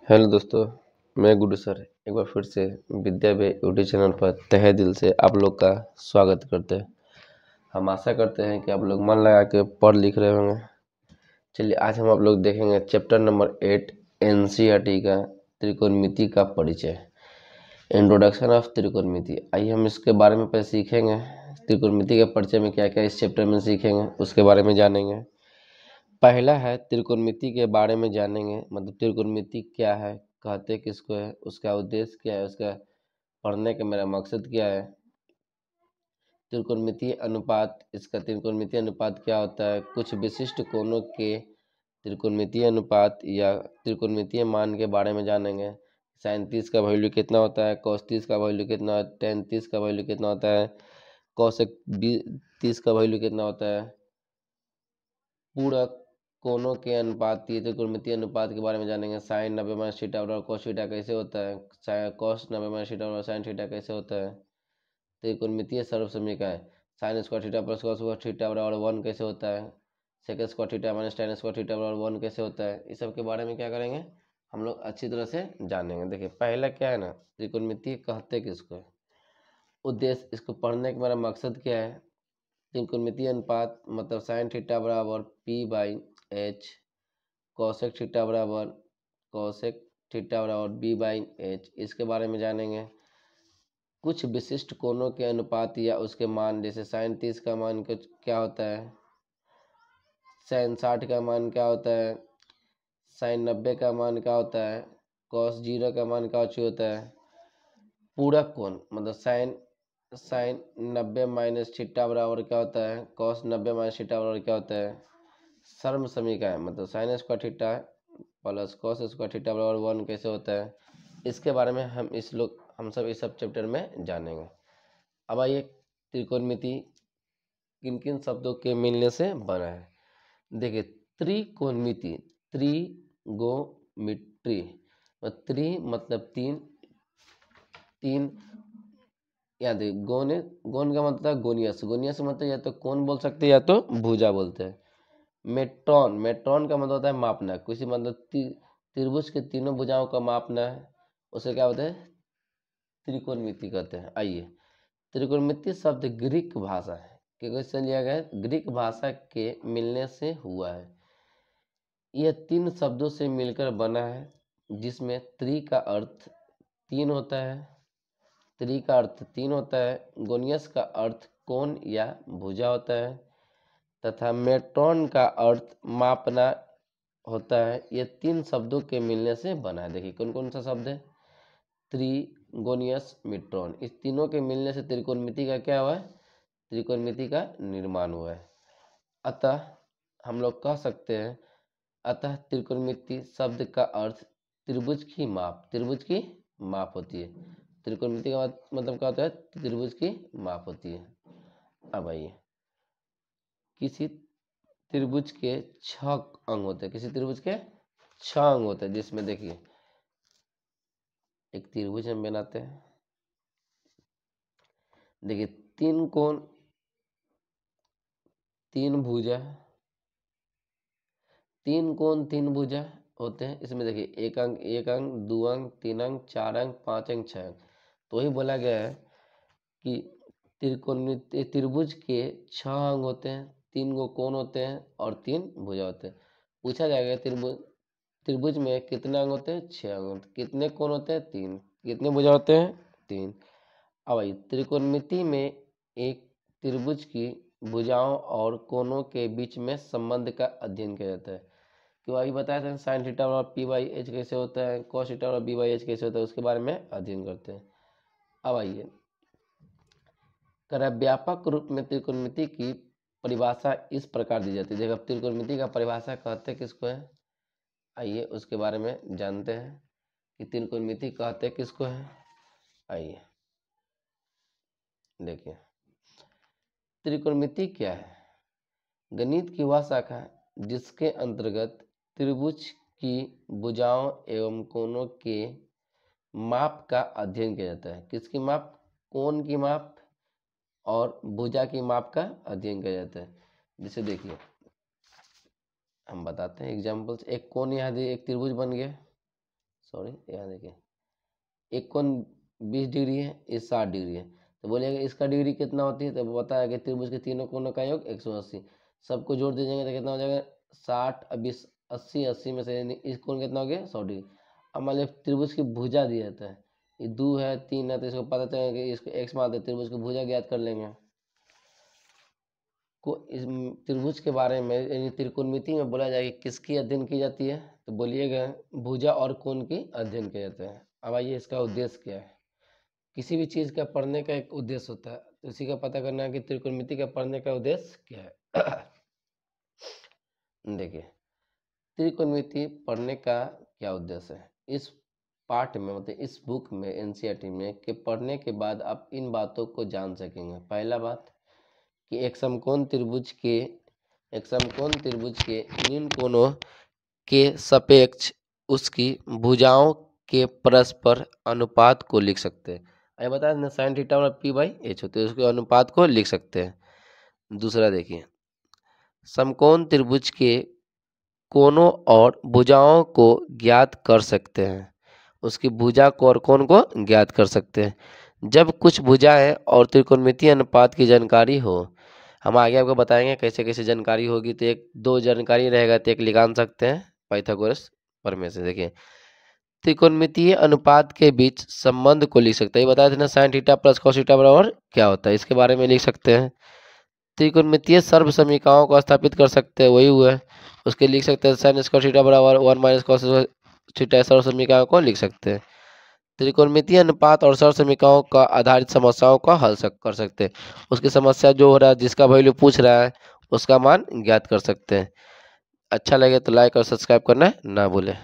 Hello दोस्तों, मैं Guddu sir एक बार फिर से विद्या बे यूट्यूब चैनल पर तहे दिल से आप लोग का स्वागत करते हैं। हम आशा करते हैं कि आप लोग मन लगा के पढ़ लिख रहे होंगे। चलिए आज हम आप लोग देखेंगे चैप्टर नंबर 8 एनसीईआरटी का त्रिकोणमिति का परिचय, इंट्रोडक्शन ऑफ त्रिकोणमिति। आइए हम इसके बारे में पहले सीखेंगे। त्रिकोणमिति के परिचय में क्या क्या इस चैप्टर में सीखेंगे उसके बारे में जानेंगे। पहला है त्रिकोणमिति के बारे में जानेंगे, मतलब त्रिकोणमिति क्या है, कहते किसको है, उसका उद्देश्य क्या है, उसका पढ़ने का मेरा मकसद क्या है। त्रिकोणमितीय अनुपात, इसका त्रिकोणमितीय अनुपात क्या होता है, कुछ विशिष्ट कोणों के त्रिकोणमितीय अनुपात या त्रिकोणमितीय मान के बारे में जानेंगे। साइन 30 का वैल्यू कितना होता है, कॉस 30 का वैल्यू कितना है, टेन 30 का वैल्यू कितना होता है, कॉसेक 30 का वैल्यू कितना होता है। पूरक कोणों के अनुपातीय त्रिकोणमितीय अनुपात के बारे में जानेंगे। साइन 90 माइनस थीटा बराबर कॉस थीटा कैसे होता है, कॉस 90 माइनस थीटा बराबर साइन थीटा कैसे होता है। त्रिकोणमितीय सर्व समीकरण, sine square theta plus cos square theta बराबर 1 कैसे होता है, second square theta minus ten square theta बराबर 1 कैसे होता है। इस सब के बारे में क्या करेंगे, हम लोग अच्छी तरह से जानेंगे। देखिए पहला क्या है ना, त्रिकोणमितीय कहते किसको है, उद्देश्य, इसको पढ़ने का मेरा मकसद क्या है। त्रिकोणमितीय अनुपात मतलब साइन थीटा बराबर P by H, cosec theta बराबर बी बाई एच, इसके बारे में जानेंगे। कुछ विशिष्ट कोणों के अनुपात या उसके मान, जैसे साइन 30 का मान क्या होता है, साइन 60 का मान क्या होता है, साइन 90 का मान क्या होता है, कॉस 0 का मान क्या होता है। पूरक कोण मतलब साइन साइन 90 माइनस थीटा बराबर क्या होता है, कॉस 90 माइनस थीटा बराबर क्या होता है। सर्व समीकरण मतलब sine square theta plus cos square theta बराबर 1 कैसे होता है। इसके बारे में हम सब इस सब चैप्टर में जानेंगे। अब आइए, त्रिकोणमिति किन किन शब्दों के मिलने से बना है। देखिए त्रिकोणमिति, त्रिगोमिट्री, त्रि मतलब तीन, तीन याद है, गोन का मतलब गोनियस, गोनियस मतलब या तो कोण बोल सकते हैं या तो भुजा बोलते हैं। मेट्रॉन का मतलब होता है मापना, किसी मतलब त्रिभुज के तीनों भुजाओं का मापना है, उसे क्या होता है, त्रिकोणमिति कहते हैं। आइए, त्रिकोणमिति शब्द ग्रीक भाषा है, कैसे लिया गया है, ग्रीक भाषा के मिलने से हुआ है। यह तीन शब्दों से मिलकर बना है, जिसमें त्रि का अर्थ तीन होता है, गोनियस का अर्थ कोण या भुजा होता है, तथा मेट्रॉन का अर्थ मापना होता है। ये तीन शब्दों के मिलने से बना है। देखिए कौन कौन सा शब्द है, त्रिगोनियस, मेट्रॉन, इस तीनों के मिलने से त्रिकोणमिति का क्या हुआ है, त्रिकोणमिति का निर्माण हुआ है। अतः हम लोग कह सकते हैं, अतः त्रिकोणमिति शब्द का अर्थ त्रिभुज की माप होती है। त्रिकोणमिति का मतलब क्या होता है, त्रिभुज की माप होती है। अब आइए, किसी त्रिभुज के 6 अंग होते हैं, किसी त्रिभुज के 6 अंग होते हैं, जिसमें देखिए एक त्रिभुज हम बनाते हैं। देखिए तीन कोण, तीन भुजा, तीन कोण तीन भुजा होते हैं। इसमें देखिए एक अंग, दो अंग, तीन अंग, चार अंग, पांच अंग, छह अंग। तो वही बोला गया है कि त्रिकोणमिति त्रिभुज के 6 अंग होते हैं, 3 गो कोण होते हैं और 3 भुजा होते हैं। पूछा जाएगा त्रिभुज में कितने अंग होते हैं, 6 अंग होते हैं। कितने कोण होते हैं, 3। कितने भुजा होते हैं, 3। अब आइए, त्रिकोणमिति में एक त्रिभुज की भुजाओं और कोणों के बीच में संबंध का अध्ययन किया जाता है। कि अभी बताया था साइन थीटा और पी बाई एच कैसे होता है, कॉस थीटा और बी बाई एच कैसे होता है, उसके बारे में अध्ययन करते हैं। अब आइए, व्यापक रूप में त्रिकोणमिति की परिभाषा इस प्रकार दी जाती है। देखो त्रिकोणमिति का परिभाषा कहते किसको है, आइए उसके बारे में जानते हैं कि त्रिकोणमिति कहते किसको है। आइए देखिए, त्रिकोणमिति क्या है, गणित की वह शाखा जिसके अंतर्गत त्रिभुज की भुजाओं एवं कोणों के माप का अध्ययन किया जाता है। किसकी माप, कोण की माप और भुजा की माप का अध्ययन किया जाता है। जैसे देखिए हम बताते हैं एग्जांपल्स, एक कोण यहाँ दे, एक त्रिभुज बन गया, सॉरी यहाँ देखिए, एक कोण 20 डिग्री है, ये 60 डिग्री है, तो बोलिएगा इसका डिग्री कितना होती है, तो बताया कि त्रिभुज के तीनों कोणों का योग 180, सबको जोड़ दीजिएगा तो कितना हो जाएगा 60 और 20 80, 80 में से इस कोण कितना हो गया 100 डिग्री। अब मान लीजिए त्रिभुज की भुजा दिया जाता है, ये 2 है 3 है, तो इसको पता चलेगा कि इसको x मानते त्रिभुज की भुजा ज्ञात कर लेंगे। को इस त्रिभुज के बारे में यानी त्रिकोणमिति में बोला जाए कि किसकी अध्ययन की जाती है, तो बोलिएगा भुजा और कोण की अध्ययन किया जाता है। अब आइए इसका उद्देश्य क्या है। किसी भी चीज़ का पढ़ने का एक उद्देश्य होता है, तो उसी का पता करना है कि त्रिकोणमिति का पढ़ने का उद्देश्य क्या है। देखिए त्रिकोणमिति पढ़ने का क्या उद्देश्य है, इस पाठ में मतलब इस बुक में एनसीईआरटी में के पढ़ने के बाद आप इन बातों को जान सकेंगे। पहला बात कि एक समकोण त्रिभुज के निम्न कोणों के सापेक्ष उसकी भुजाओं के परस्पर अनुपात को लिख सकते हैं। ये बता दें साइन थीटा और पी बाई एच होते हैं, उसके अनुपात को लिख सकते हैं। दूसरा देखिए, समकोण त्रिभुज के कोणों और भुजाओं को ज्ञात कर सकते हैं, उसकी भुजा को और कोण को ज्ञात कर सकते हैं। जब कुछ भुजाएं और त्रिकोणमितीय अनुपात की जानकारी हो, हम आगे आपको बताएंगे कैसे कैसे जानकारी होगी, तो एक दो जानकारी रहेगा तो एक निकाल सकते हैं पाइथागोरस प्रमेय से। देखिए त्रिकोणमितीय अनुपात के बीच संबंध को लिख सकते हैं, ये बताया था ना sine theta plus cos theta बराबर क्या होता है, इसके बारे में लिख सकते हैं। त्रिकोणमितीय सर्व समीकरणों को स्थापित कर सकते हैं, वही हुआ है, उसके लिख सकते हैं साइन स्क्वायर थीटा बराबर 1 माइनस कॉस थीटा, सर्व समीकरणों को लिख सकते हैं। त्रिकोणमितीय अनुपात और सर्व समीकरणों का आधारित समस्याओं का हल कर सकते हैं, उसकी समस्या जो हो रहा है जिसका वैल्यू पूछ रहा है उसका मान ज्ञात कर सकते हैं। अच्छा लगे तो लाइक और सब्सक्राइब करना ना भूलें।